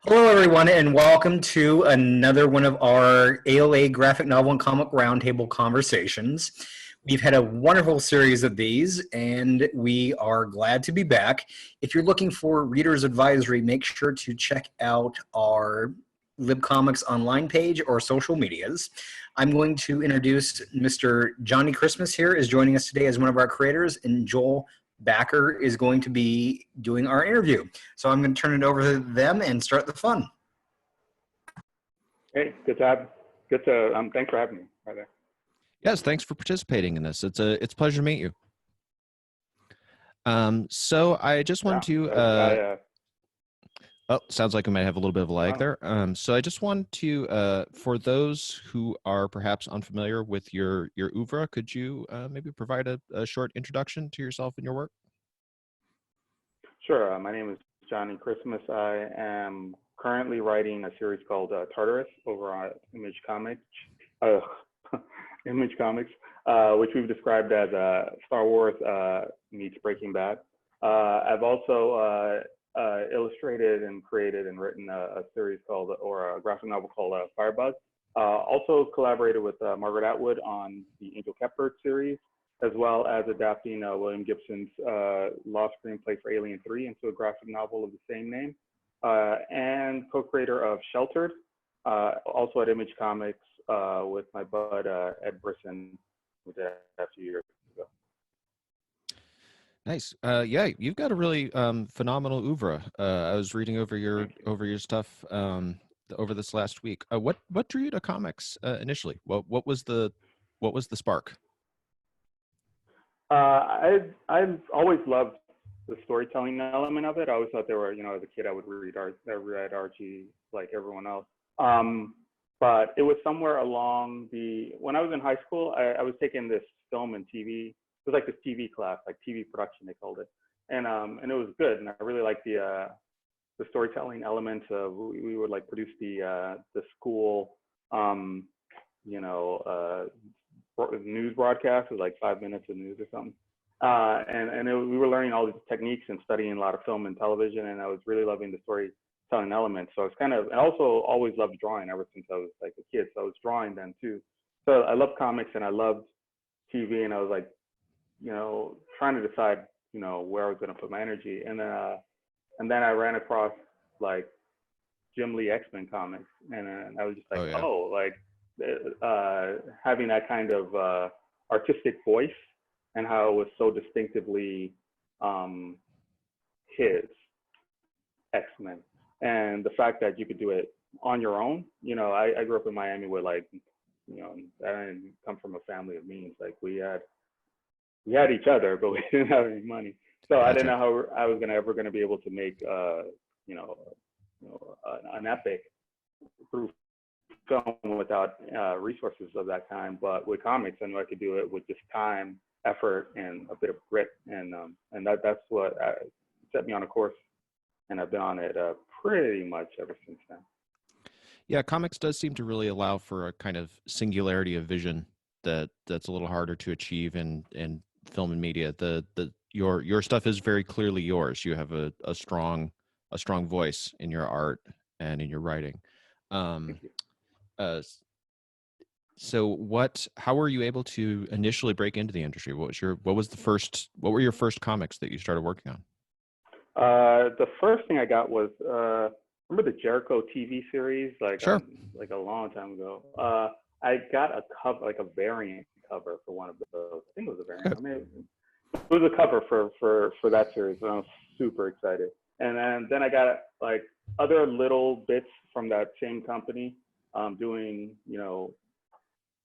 Hello, everyone, and welcome to another one of our ALA graphic novel and comic roundtable conversations. We've had a wonderful series of these, and we are glad to be back. If you're looking for reader's advisory, make sure to check out our LibcomixOnline page or social medias. I'm going to introduce Mr. Johnnie Christmas here is joining us today as one of our creators, and Joel Bakker is going to be doing our interview. So I'm going to turn it over to them and start the fun. Hey, thanks for having me right there. Yes, thanks for participating in this. It's a pleasure to meet you. So I just wanted to oh, sounds like we might have a little bit of a lag there. So I just wanted to for those who are perhaps unfamiliar with your oeuvre, could you maybe provide a short introduction to yourself and your work? Sure. My name is Johnnie Christmas. I am currently writing a series called Tartarus over on Image Comics, which we've described as Star Wars meets Breaking Bad. I've also illustrated and created and written a series called, or a graphic novel called Firebug. Also collaborated with Margaret Atwood on the Angel Catbird series, as well as adapting William Gibson's Lost screenplay for Alien 3 into a graphic novel of the same name, and co-creator of Sheltered, also at Image Comics with my bud Ed Brisson, who did that a few years ago. Nice. Yeah, you've got a really phenomenal oeuvre. I was reading over your stuff over this last week. What drew you to comics initially? What was the spark? I've always loved the storytelling element of it. I always thought there were, as a kid, I read Archie like everyone else. But it was somewhere along when I was in high school, I was taking this film and TV. It was like this TV class, like TV production, they called it. And it was good. And I really liked the storytelling elements of, we would like produce the school, news broadcast was like 5 minutes of news or something. We were learning all these techniques and studying a lot of film and television, and I was really loving the storytelling elements. So it's and also always loved drawing ever since I was like a kid. So I was drawing then too. So I loved comics and I loved TV, and I was like, trying to decide, where I was going to put my energy. And then I ran across like Jim Lee X-Men comics, and I was just like, having that kind of artistic voice and how it was so distinctively his X-Men, and the fact that you could do it on your own. I grew up in Miami where I didn't come from a family of means. Like we had each other, but we didn't have any money. So I didn't know how I was ever going to be able to make an epic through film without resources of that kind. But with comics, I knew I could do it with just time, effort, and a bit of grit, and that's what set me on a course, and I've been on it pretty much ever since then. Yeah, comics does seem to really allow for a kind of singularity of vision that's a little harder to achieve in film and media. Your stuff is very clearly yours. You have a strong voice in your art and in your writing. So how were you able to initially break into the industry? What were your first comics that you started working on? The first thing I got was remember the Jericho TV series, Sure. Like a long time ago. I got a cover, like a variant cover for one of those. I think it was a variant. I mean, it was a cover for that series, and I was super excited. And then I got like other little bits from that same company, doing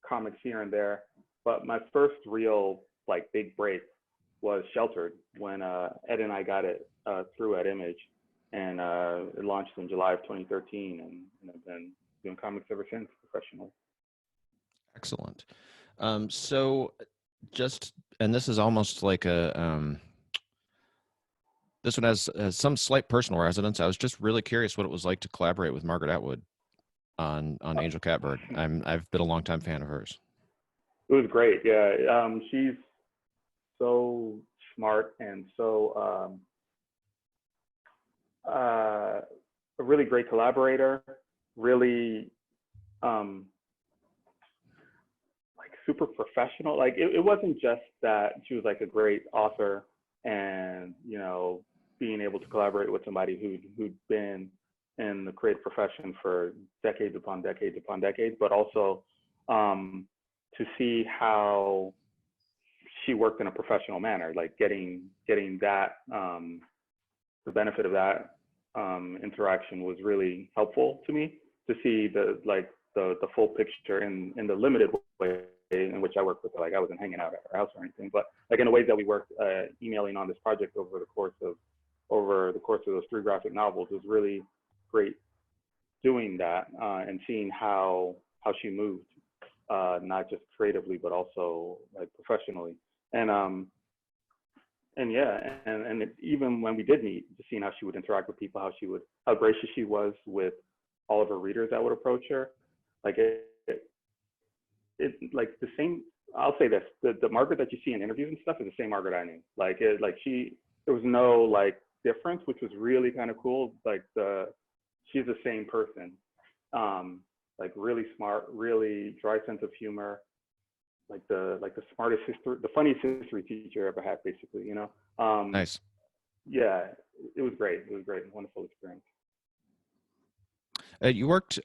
comics here and there. But my first real like big break was Sheltered, when Ed and I got it through at Image, and it launched in July of 2013, and I've been doing comics ever since professionally. Excellent. So and this is almost like this one has some slight personal resonance. I was just really curious what it was like to collaborate with Margaret Atwood on Angel Catbird. I've been a longtime fan of hers. It was great. Yeah. She's so smart and so a really great collaborator, really like super professional. Like it wasn't just that she was like a great author and, you know, being able to collaborate with somebody who'd been in the creative profession for decades upon decades upon decades, but also to see how she worked in a professional manner, like getting that the benefit of that interaction was really helpful to me, to see the full picture in the limited way in which I worked with her. Like I wasn't hanging out at her house or anything, but like in the ways that we worked emailing on this project over the course of those 3 graphic novels was really great doing that and seeing how she moved, not just creatively but also like professionally. And yeah, and even when we did meet, just seeing how she would interact with people, how gracious she was with all of her readers that would approach her. Like it like the same, I'll say this, the Margaret that you see in interviews and stuff is the same Margaret I knew. Like there was no like difference, which was really kind of cool. Like she's the same person, like really smart, really dry sense of humor, like the smartest the funniest history teacher I ever had, basically, you know. Nice. Yeah, it was great. It was great, wonderful experience. You worked.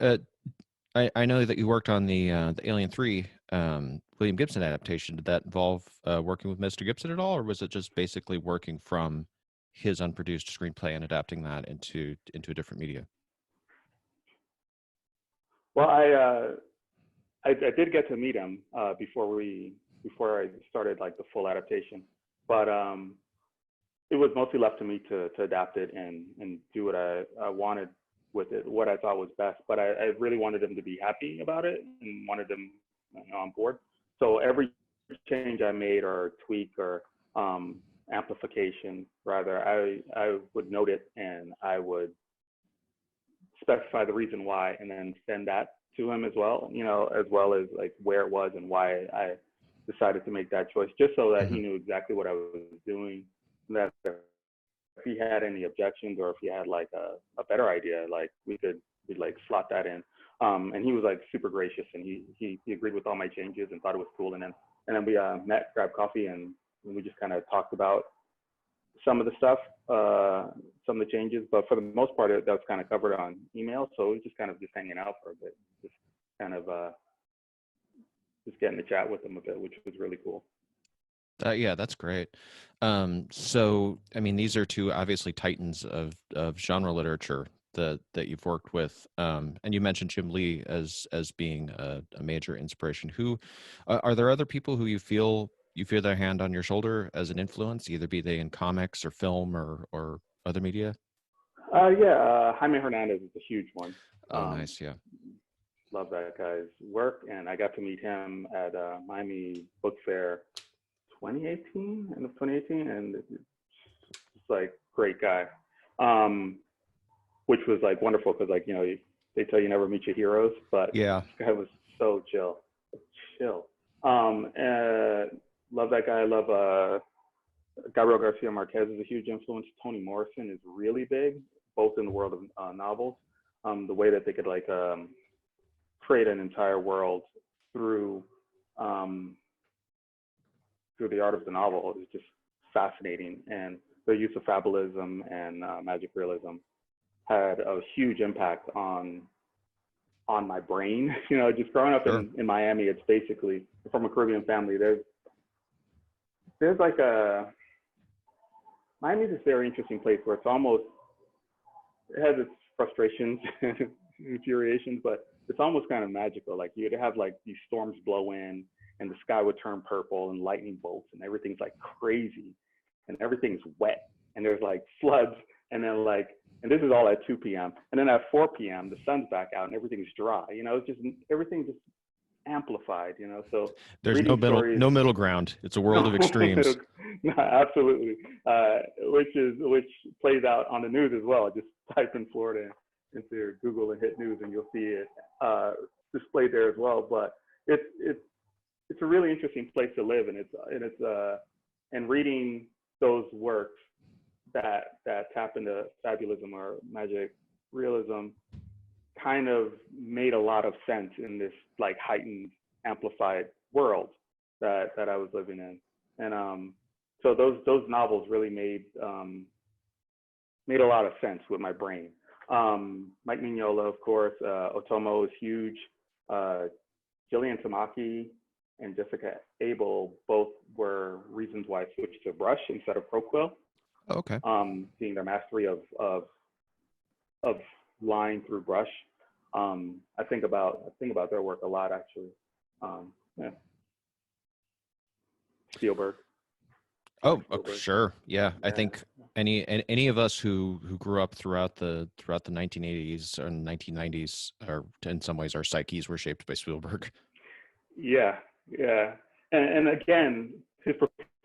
I know that you worked on the Alien 3 William Gibson adaptation. Did that involve working with Mr. Gibson at all, or was it just basically working from his unproduced screenplay and adapting that into a different media? Well, I did get to meet him before I started like the full adaptation, but it was mostly left to me to adapt it and do what I wanted with it, what I thought was best. But I really wanted him to be happy about it and wanted him, you know, on board. So every change I made or tweak or amplification rather, I would note it and I would specify the reason why and then send that to him as well, you know, as well as like where it was and why I decided to make that choice, just so that he knew exactly what I was doing, that if he had any objections or if he had like a better idea, like we'd like slot that in. And he was like super gracious, and he agreed with all my changes and thought it was cool. And then we met, grabbed coffee, and we just kind of talked about some of the stuff, some of the changes, but for the most part, that was kind of covered on email. So we just kind of just hanging out for a bit, just kind of just getting to chat with him a bit, which was really cool. Yeah, that's great. So, I mean, these are 2 obviously titans of genre literature that you've worked with, and you mentioned Jim Lee as being a major inspiration. Who are there other people who you feel their hand on your shoulder as an influence, either be they in comics or film or other media? Yeah, Jaime Hernandez is a huge one. Oh, nice. Yeah. Love that guy's work, and I got to meet him at Miami Book Fair 2018, end of 2018, and it's like great guy, which was like wonderful because, like, you know, they tell you never meet your heroes, but yeah, this guy was so chill. Love that guy. I love Gabriel Garcia Marquez is a huge influence. Toni Morrison is really big, both in the world of novels. The way that they could like create an entire world through the art of the novel is just fascinating. And the use of fabulism and magic realism had a huge impact on my brain. You know, just growing up in Miami, it's basically, from a Caribbean family, there's like Miami's a very interesting place where it has its frustrations and infuriations, but it's almost kind of magical. Like you'd have like these storms blow in and the sky would turn purple and lightning bolts and everything's like crazy and everything's wet and there's like floods and then like, and this is all at 2 p.m. And then at 4 p.m. the sun's back out and everything's dry. You know, it's just, everything's just amplified, you know. So there's no middle ground. It's a world of extremes. No, absolutely. Which plays out on the news as well. Just type in Florida into Google and hit news and you'll see it displayed there as well. But it's a really interesting place to live, and reading those works that tap into fabulism or magic realism kind of made a lot of sense in this like heightened, amplified world that I was living in. And so those novels really made a lot of sense with my brain. Mike Mignola, of course, Otomo is huge. Gillian Tamaki and Jessica Abel both were reasons why I switched to brush instead of ProQuill. Okay. Seeing their mastery of line through brush. I think about their work a lot, actually. Yeah. Spielberg. Oh, sure. Yeah. I think any of us who grew up throughout the 1980s and 1990s, or in some ways our psyches were shaped by Spielberg. Yeah. And again, his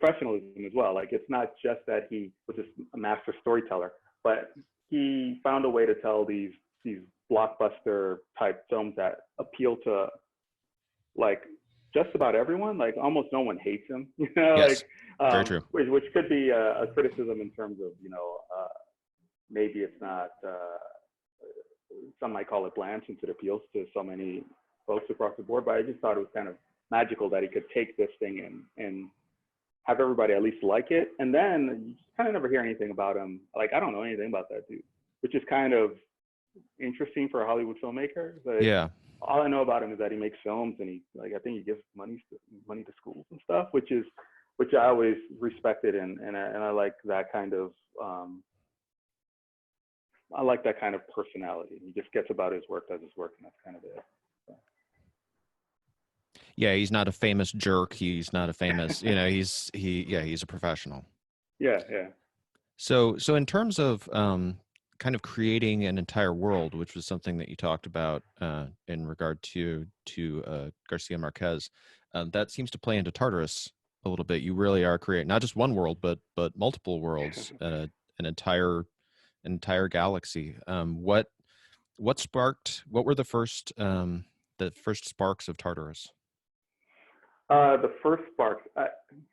professionalism as well. Like, it's not just that he was just a master storyteller, but he found a way to tell these blockbuster type films that appeal to like just about everyone. Like, almost no one hates him, you know. Yes, like very true. Which could be a criticism in terms of, maybe it's not, some might call it bland since it appeals to so many folks across the board, but I just thought it was kind of magical that he could take this thing and have everybody at least like it. And then you just kind of never hear anything about him. Like, I don't know anything about that dude, which is kind of interesting for a Hollywood filmmaker. But Yeah. all I know about him is that he makes films, and I think he gives money to schools and stuff, which I always respected, and I like that kind of personality. He just gets about his work, does his work, and that's kind of it. So. Yeah, he's not a famous jerk. He's not a famous, he's a professional. Yeah. So in terms of kind of creating an entire world, which was something that you talked about in regard to Garcia Marquez, that seems to play into Tartarus a little bit. You really are creating not just one world, but multiple worlds, an entire galaxy. What were the first sparks of Tartarus? The first sparks,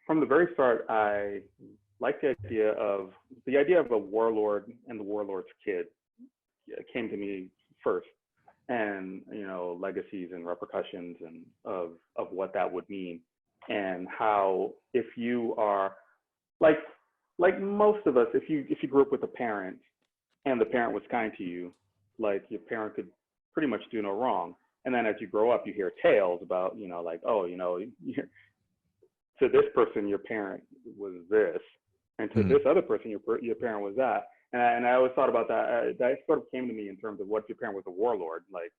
from the very start, I liked the idea of a warlord and the warlord's kid. It came to me first, and legacies and repercussions and of what that would mean, and how if you are like most of us, if you grew up with a parent and the parent was kind to you, like your parent could pretty much do no wrong. And then as you grow up, you hear tales about, to this person, your parent was this, and to this other person, your parent was that. And I always thought about that. That sort of came to me in terms of what if your parent was a warlord. Like,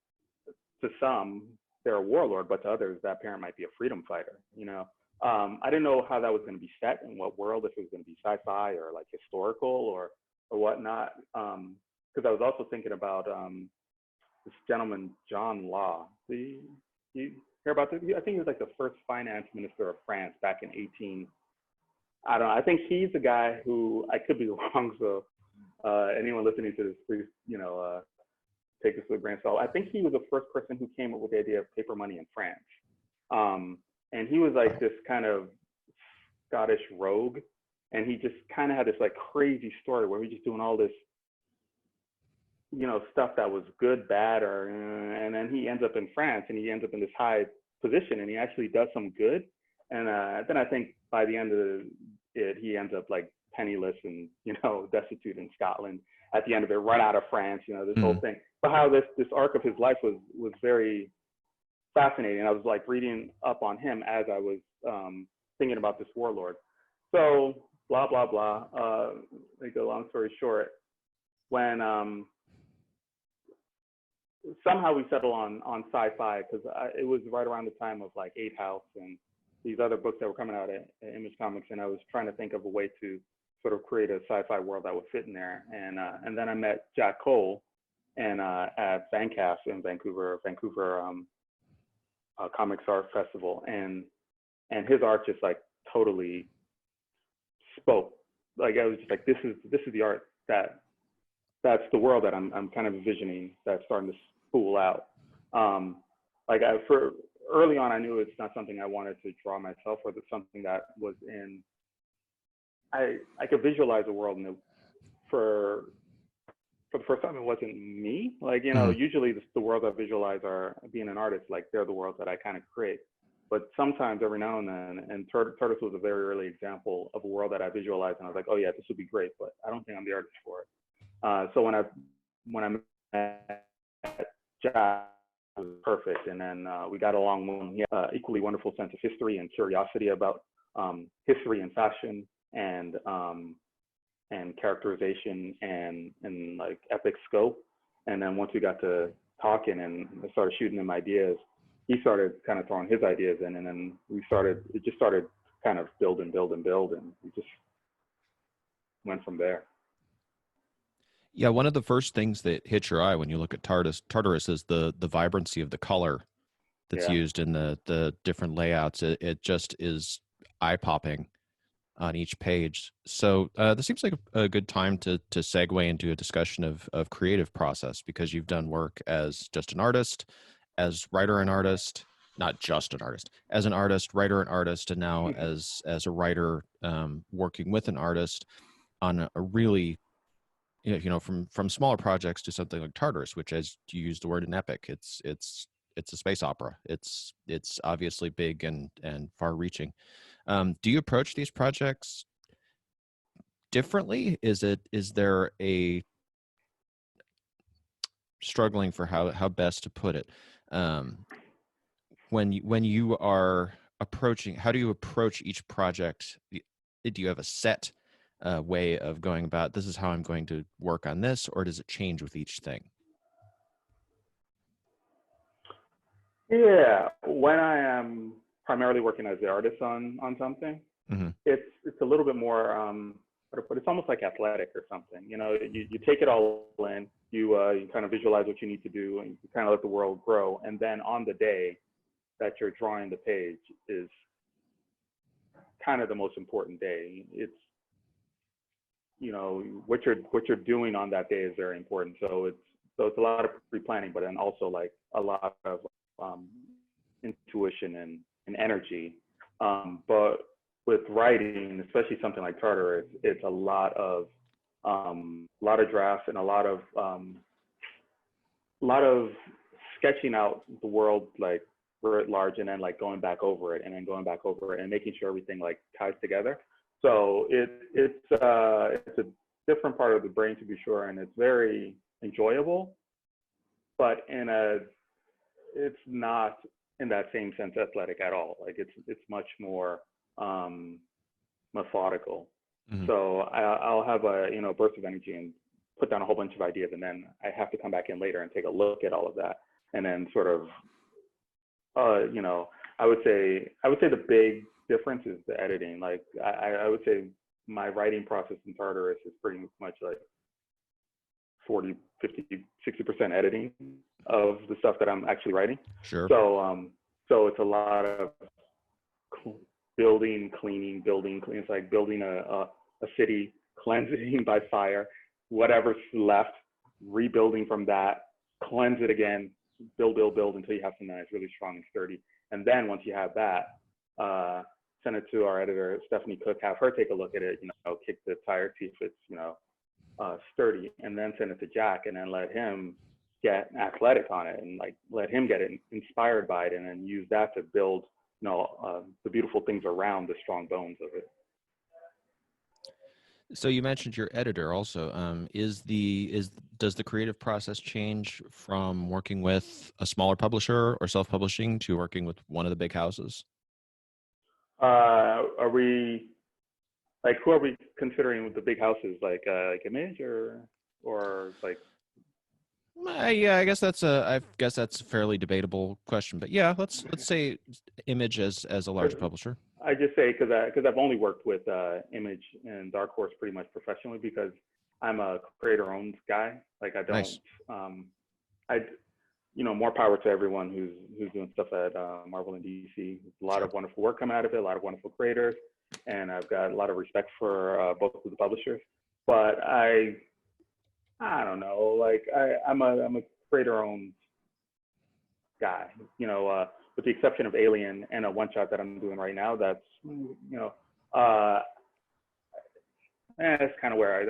to some, they're a warlord, but to others, that parent might be a freedom fighter, I didn't know how that was going to be set, in what world, if it was going to be sci-fi or like historical or whatnot. Because I was also thinking about this gentleman, John Law. You hear about this? I think he was like the first finance minister of France back in I don't know. I think he's the guy who, I could be wrong, so anyone listening to this, please, take this with a grain of salt. I think he was the first person who came up with the idea of paper money in France. And he was like this kind of Scottish rogue, and he just kind of had this like crazy story where he was just doing all this stuff that was good, bad, and then he ends up in France, and he ends up in this high position, and he actually does some good. And then I think by the end of it, he ends up like penniless and, destitute in Scotland at the end of it, run out of France, this whole thing. But how this arc of his life was very fascinating. I was like reading up on him as I was thinking about this warlord. So blah, blah, blah. Make a long story short, when somehow we settle on sci-fi, because it was right around the time of like 8 House and these other books that were coming out at Image Comics, and I was trying to think of a way to sort of create a sci-fi world that would fit in there. And then I met Jack Cole and at Fancast in Vancouver Comics Art Festival, and his art just like totally spoke. Like, I was just like, this is the art that's the world that I'm kind of envisioning that's starting to spool out. For early on, I knew it's not something I wanted to draw myself, or it's something that was in. I could visualize a world for for the first time, it wasn't me. Like, you know, usually the worlds I visualize are, being an artist, like they're the worlds that I kind of create. But sometimes, every now and then, and Tartarus was a very early example of a world that I visualized, and I was like, oh yeah, this would be great, but I don't think I'm the artist for it. So when I met Jack, it was perfect, and then we got along well. He had an equally wonderful sense of history and curiosity about history and fashion and characterization and like epic scope. And then once we got to talking and I started shooting him ideas, he started kind of throwing his ideas in, and then it just started kind of build, and we just went from there. Yeah, one of the first things that hits your eye when you look at Tartarus is the vibrancy of the color that's used in the different layouts. It just is eye-popping on each page. So this seems like a good time to segue into a discussion of creative process, because you've done work as just an artist, as writer and artist, not just an artist, as an artist, writer and artist, and now as a writer working with an artist on a really, you know, from smaller projects to something like Tartarus, which, as you used the word, an epic. It's a space opera. It's obviously big and far-reaching. Do you approach these projects differently? Is there a struggling for how best to put it? When you are approaching, how do you approach each project? Do you have a set way of going about, this is how I'm going to work on this, or does it change with each thing? Yeah, when I am primarily working as the artist on something, it's a little bit more, but it's almost like athletic or something. You know, you take it all in, you kind of visualize what you need to do, and you kind of let the world grow. And then on the day that you're drawing the page is kind of the most important day. It's, you know, what you're doing on that day is very important. So it's a lot of pre-planning, but then also like a lot of intuition and energy. But with writing, especially something like Tartarus, it's a lot of drafts and a lot of sketching out the world like at large, and then like going back over it and making sure everything like ties together. So it's a different part of the brain, to be sure, and it's very enjoyable, but it's not in that same sense athletic at all. Like it's much more methodical. So I'll have a burst of energy and put down a whole bunch of ideas, and then I have to come back in later and take a look at all of that, and then sort of I would say the big difference is the editing. Like I would say my writing process in Tartarus is pretty much like 40, 50, 60% editing of the stuff that I'm actually writing. Sure. So it's a lot of building, cleaning. It's like building a city, cleansing by fire, whatever's left, rebuilding from that, cleanse it again, build until you have something that's really strong and sturdy. And then once you have that, send it to our editor, Stephanie Cook, have her take a look at it, kick the tire, see if it's, sturdy, and then send it to Jack, and then let him get athletic on it, and like let him get inspired by it, and then use that to build, the beautiful things around the strong bones of it. So you mentioned your editor also. Does the creative process change from working with a smaller publisher or self-publishing to working with one of the big houses? Are we like, who are we considering with the big houses? Like Image or like? Yeah, I guess that's a fairly debatable question, but yeah, let's say Image as a large publisher. I just say because I've only worked with Image and Dark Horse pretty much professionally, because I'm a creator-owned guy. Like I don't, nice. More power to everyone who's doing stuff at Marvel and DC. A lot of wonderful work coming out of it, a lot of wonderful creators, and I've got a lot of respect for both of the publishers. But I don't know, like I'm a creator-owned guy, with the exception of Alien and a one-shot that I'm doing right now. That's that's kind of where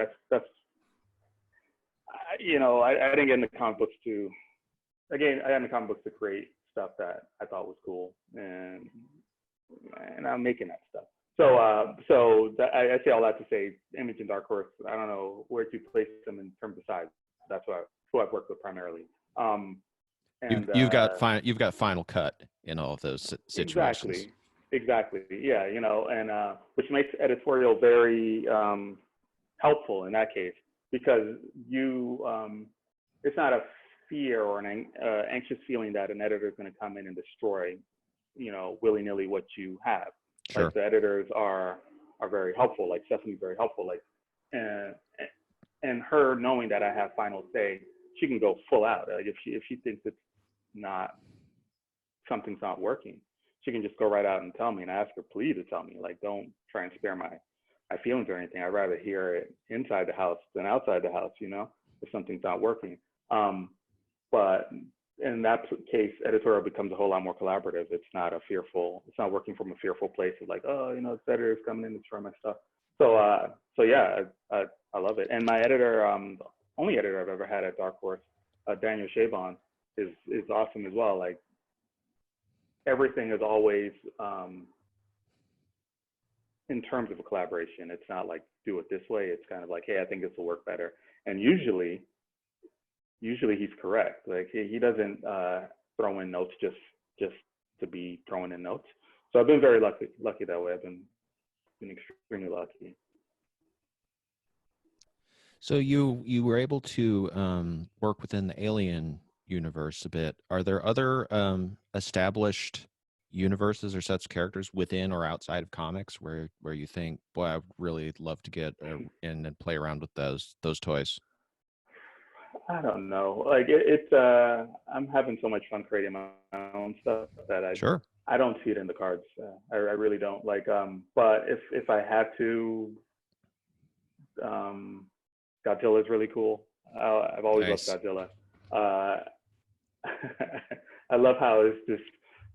I didn't get into comic books to, again, I got into comic books to create stuff that I thought was cool, and I'm making that stuff. I say all that to say, Image and Dark Horse, I don't know where to place them in terms of size. That's who I've worked with primarily. You've got Final Cut in all of those situations. Exactly. Yeah, and which makes editorial very helpful in that case, because it's not a fear or an anxious feeling that an editor is going to come in and destroy, willy-nilly what you have. Sure. Like, the editors are very helpful. Like, Stephanie's very helpful. Like, and her knowing that I have final say, she can go full out. Like, if she thinks something's not working, she can just go right out and tell me, and I ask her, please, to tell me. Like, don't try and spare my feelings or anything. I'd rather hear it inside the house than outside the house, if something's not working. But in that case, editorial becomes a whole lot more collaborative. It's not working from a fearful place of like, this editor's coming in to destroy my stuff. So yeah, I love it. And my editor, only editor I've ever had at Dark Horse, Daniel Chabon, is awesome as well. Like, everything is always in terms of a collaboration. It's not like, do it this way. It's kind of like, hey, I think this will work better. And usually he's correct. Like, he doesn't throw in notes just to be throwing in notes. So I've been very lucky that way. I've been extremely lucky. So you were able to work within the Alien universe a bit. Are there other established universes or sets of characters within or outside of comics where you think, boy, I'd really love to get in and play around with those toys? I don't know. Like, I'm having so much fun creating my own stuff that I don't see it in the cards. I really don't. Like, but if I had to, Godzilla is really cool. I've always loved Godzilla. I love how it's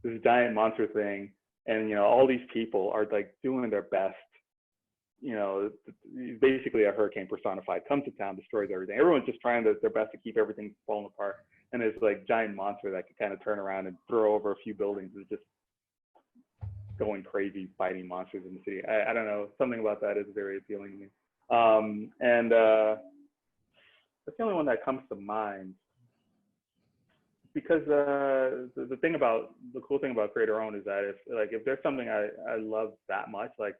this giant monster thing, and all these people are like doing their best. Basically a hurricane personified, comes to town, destroys everything. Everyone's just trying their best to keep everything falling apart. And this like giant monster that can kind of turn around and throw over a few buildings is just going crazy, fighting monsters in the city. I don't know. Something about that is very appealing to me. And that's the only one that comes to mind. Because the cool thing about Creator Own is that if there's something I love that much, like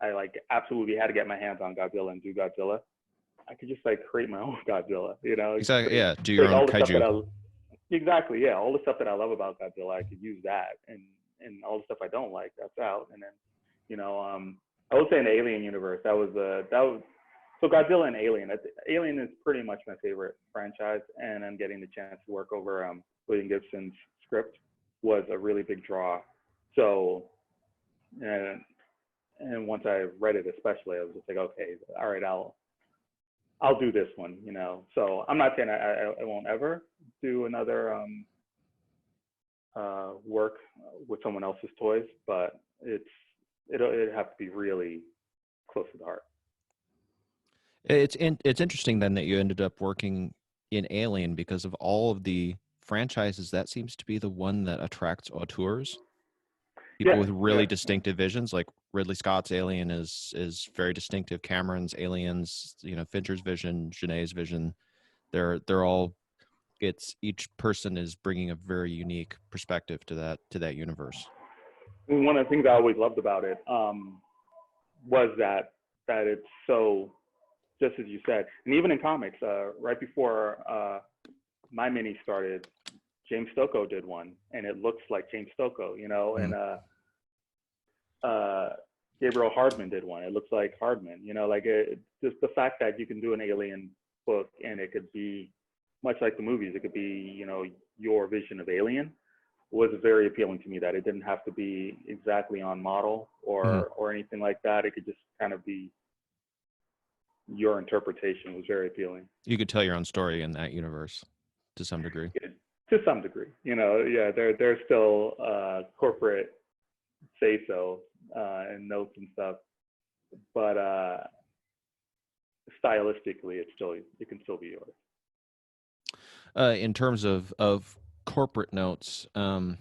I like absolutely had to get my hands on Godzilla and do Godzilla, I could just like create my own Godzilla, Exactly. Yeah. Do your own kaiju. Exactly. Yeah. All the stuff that I love about Godzilla, I could use that, and all the stuff I don't like, that's out. And then, I would say in the Alien universe, that was so Godzilla and Alien. Alien is pretty much my favorite franchise, and I'm getting the chance to work over William Gibson's script was a really big draw. So, and once I read it, especially, I was just like, okay, all right, I'll do this one, So I'm not saying I won't ever do another work with someone else's toys, but it'd have to be really close to the heart. It's interesting then that you ended up working in Alien, because of all of the franchises, that seems to be the one that attracts auteurs. People with really distinctive visions, like Ridley Scott's Alien is very distinctive. Cameron's Aliens, Fincher's vision, Genet's vision, they're all. It's each person is bringing a very unique perspective to that universe. One of the things I always loved about it was that it's so, just as you said, and even in comics, right before my mini started, James Stokoe did one, and it looks like James Stokoe, and Gabriel Hardman did one. It looks like Hardman, just the fact that you can do an Alien book and it could be much like the movies, it could be, your vision of Alien, was very appealing to me, that it didn't have to be exactly on model or anything like that. It could just kind of be your interpretation. Was very appealing. You could tell your own story in that universe to some degree. To some degree, there's still corporate say so and notes and stuff, but stylistically, it can still be yours. In terms of corporate notes, and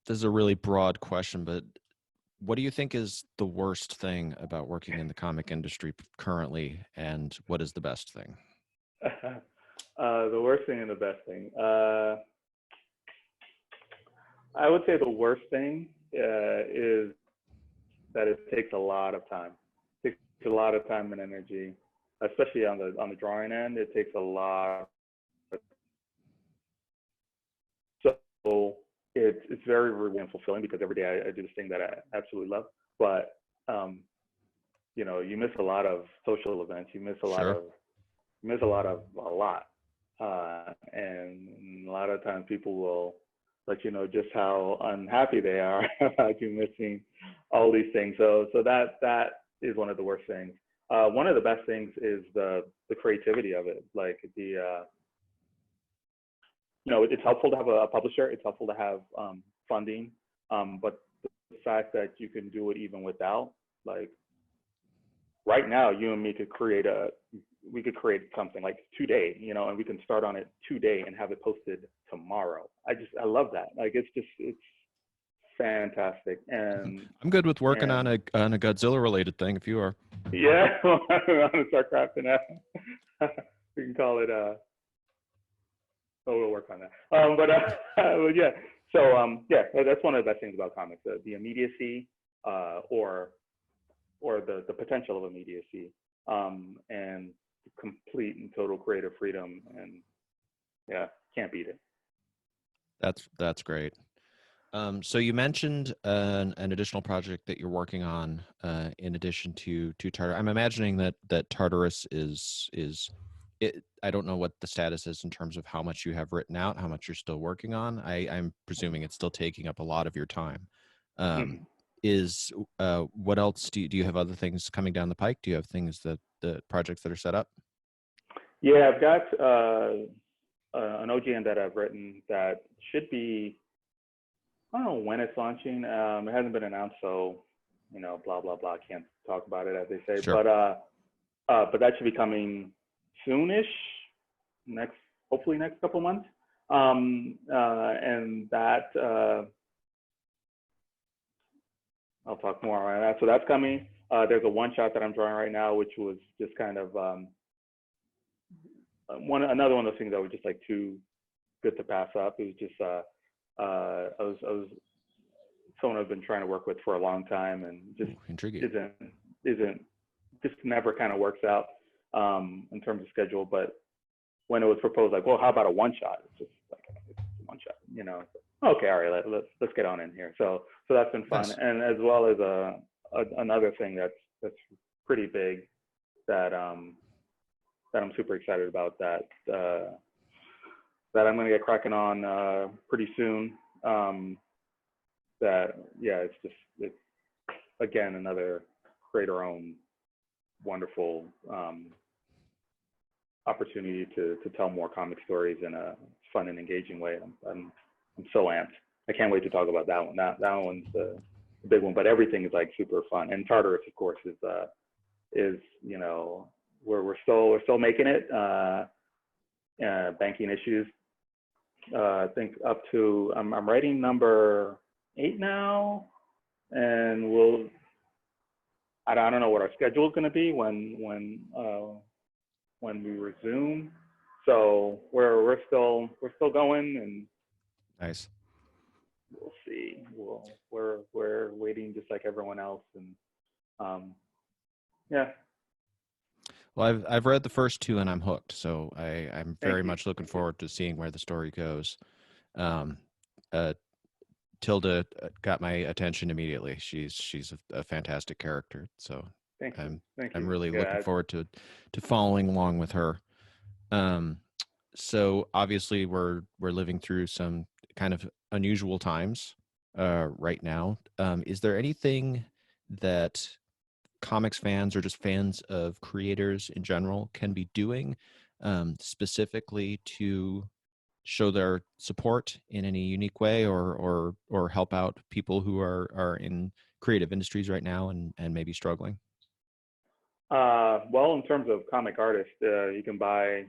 this is a really broad question, but what do you think is the worst thing about working in the comic industry currently, and what is the best thing? The worst thing and the best thing. I would say the worst thing is that it takes a lot of time. It takes a lot of time and energy, especially on the drawing end. It takes a lot. So it's very rewarding and fulfilling because every day I do this thing that I absolutely love. But you know, you miss a lot of social events. You miss a lot of a lot. And a lot of times people will let you know just how unhappy they are about you missing all these things. So that is one of the worst things. One of the best things is the creativity of it. Like you know, it's helpful to have a publisher. It's helpful to have funding. But the fact that you can do it even without, like right now, you and me could create something like today, you know, and we can start on it today and have it posted tomorrow. I love that. Like it's fantastic. And I'm good with working on a Godzilla related thing if you are. Yeah, I'm gonna start crafting that. We can call it we'll work on that. But yeah. So yeah, that's one of the best things about comics, the immediacy, or the potential of immediacy, and complete and total creative freedom, and yeah, can't beat it. That's great. So you mentioned an additional project that you're working on in addition to Tartarus. I'm imagining that Tartarus is it. I don't know what the status is in terms of how much you have written out, how much you're still working on. I'm presuming it's still taking up a lot of your time. What else do you have other things coming down the pike? Do you have things the projects that are set up? Yeah, I've got an OGN that I've written that should be, I don't know when it's launching. It hasn't been announced, so you know, blah blah blah. Can't talk about it, as they say. Sure. But that should be coming soonish, hopefully next couple months. And that I'll talk more on that. So that's coming. There's a one shot that I'm drawing right now, which was just kind of another one of those things that was just like too good to pass up. It was just I was someone I've been trying to work with for a long time, and just isn't just never kind of works out in terms of schedule. But when it was proposed, like, well, how about a one shot? It's just like it's one shot, you know. Okay, all right, let's get on in here. So that's been fun, nice. And as well as another thing that's pretty big that I'm super excited about that I'm going to get cracking on pretty soon. That yeah, it's again another creator-owned wonderful opportunity to tell more comic stories in a fun and engaging way. I'm so amped. I can't wait to talk about that one. That one's the big one, but everything is like super fun. And Tartarus, of course, is you know, we're still making it. Banking issues. I think up to I'm writing number 8 now, and I don't know what our schedule is going to be when we resume. So we're still going, and nice. We'll see. We're waiting just like everyone else, and yeah. Well, I've read the first 2 and I'm hooked. So I'm very much looking forward to seeing where the story goes. Tilda got my attention immediately. She's a fantastic character. So I'm really looking forward to following along with her. So obviously we're living through some kind of unusual times right now. Is there anything that comics fans or just fans of creators in general can be doing specifically to show their support in any unique way or help out people who are in creative industries right now and maybe struggling? Well, in terms of comic artists, you can buy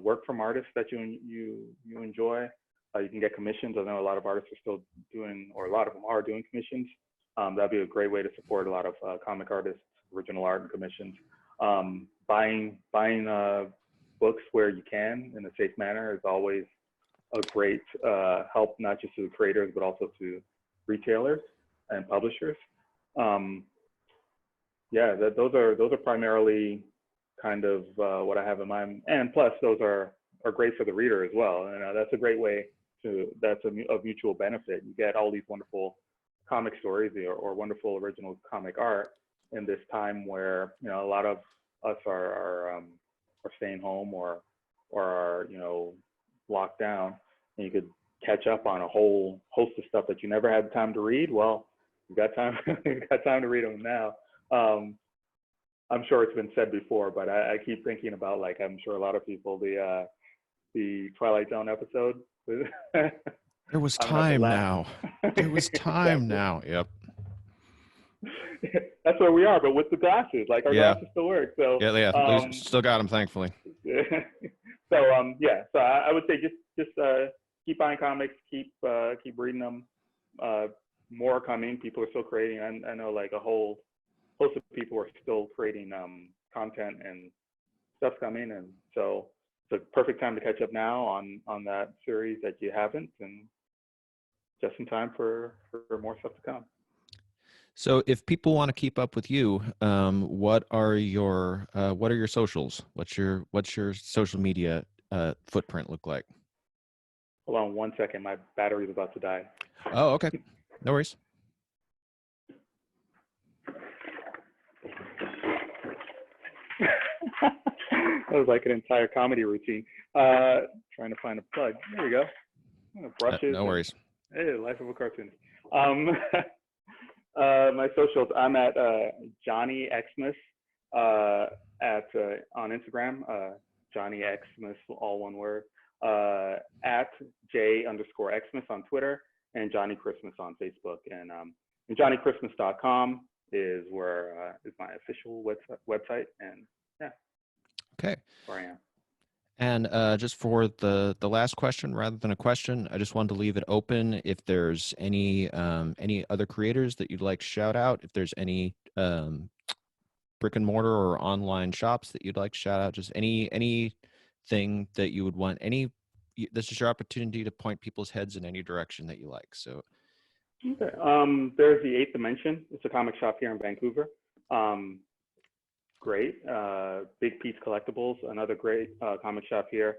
work from artists that you enjoy. You can get commissions. I know a lot of artists are still doing, or a lot of them are doing commissions. That'd be a great way to support a lot of comic artists, original art and commissions. Buying books where you can in a safe manner is always a great help, not just to the creators, but also to retailers and publishers. Yeah, those are primarily kind of what I have in mind. And plus, those are great for the reader as well. And that's a great way that's a mutual benefit. You get all these wonderful comic stories or wonderful original comic art in this time where, you know, a lot of us are staying home or are, you know, locked down, and you could catch up on a whole host of stuff that you never had time to read. Well, you got time, you got time to read them now. I'm sure it's been said before, but I keep thinking about, like, I'm sure a lot of people, the Twilight Zone episode. There was time now. There was time now. Yep. That's where we are, but with the glasses, like our glasses still work. So yeah, still got them, thankfully. So so I would say just keep buying comics, keep reading them. More coming. People are still creating. I know, like, a whole host of people are still creating content and stuff coming, and so it's a perfect time to catch up now on that series that you haven't, and just in time for more stuff to come. So if people want to keep up with you, what are your socials? What's your social media footprint look like? Hold on one second. My battery's about to die. Oh, okay. No worries. That was like an entire comedy routine. Trying to find a plug. There we go. Brushes. No worries. Hey, life of a cartoonist. My socials, I'm at Johnnie Xmas on Instagram, Johnnie Xmas, all one word, at J_Xmas on Twitter, and Johnnie Christmas on Facebook. And JohnnieChristmas.com is where is my official website. And yeah. Okay. Where I am. And just for the last question, rather than a question, I just wanted to leave it open. If there's any other creators that you'd like to shout out, if there's any brick and mortar or online shops that you'd like to shout out, just anything that you would want. This is your opportunity to point people's heads in any direction that you like. So. Okay. There's the 8th Dimension. It's a comic shop here in Vancouver. Great. Big Pete's Collectibles, another great comic shop here,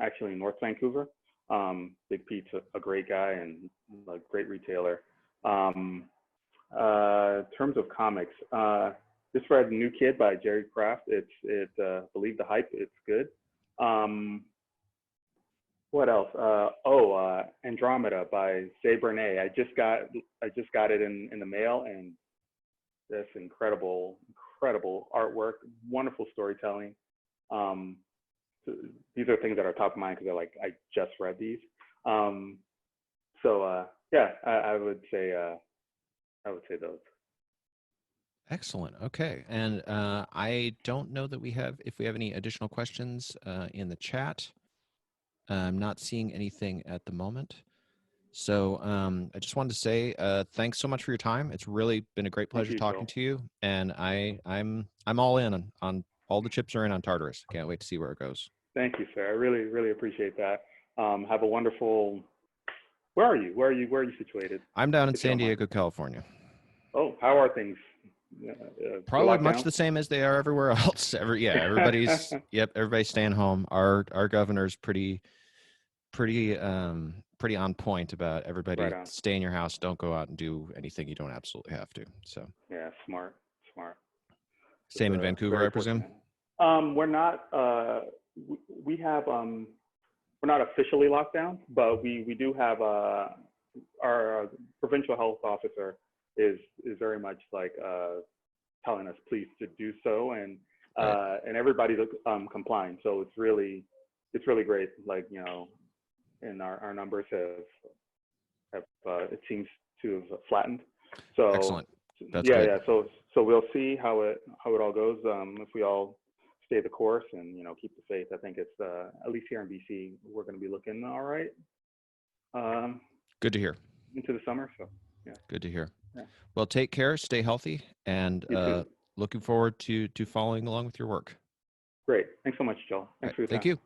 actually in North Vancouver. Big Pete's a great guy and a great retailer. In terms of comics, just read New Kid by Jerry Craft. It's Believe the Hype. It's good. What else? Andromeda by Zay Bernay. I just got it in the mail, and that's incredible artwork, wonderful storytelling. These are things that are top of mind because they're like, I just read these. I would say those. Excellent. Okay. And I don't know that if we have any additional questions in the chat. I'm not seeing anything at the moment. So I just wanted to say thanks so much for your time. It's really been a great pleasure talking to you. And I'm all in on all the chips are in on Tartarus. Can't wait to see where it goes. Thank you, sir. I really, really appreciate that. Have a wonderful. Where are you? Where are you situated? I'm down in San Diego, California. Oh, how are things? Probably much the same as they are everywhere else. Everybody's everybody's staying home. Our governor's pretty on point about everybody stay in your house, don't go out and do anything you don't absolutely have to. So yeah, smart. Same in Vancouver, I presume. We're not we have we're not officially locked down, but we do have our provincial health officer is very much like telling us please to do so, and everybody's complying. So it's really great. Like, you know, and our numbers have it seems to have flattened. So excellent. That's yeah, good. yeah. So So we'll see how it all goes. If we all stay the course and keep the faith, I think it's at least here in BC we're going to be looking all right. Good to hear. Into the summer, so yeah. Good to hear. Yeah. Well, take care, stay healthy, and looking forward to following along with your work. Great. Thanks so much, Joel. Thanks for your time. Thank you.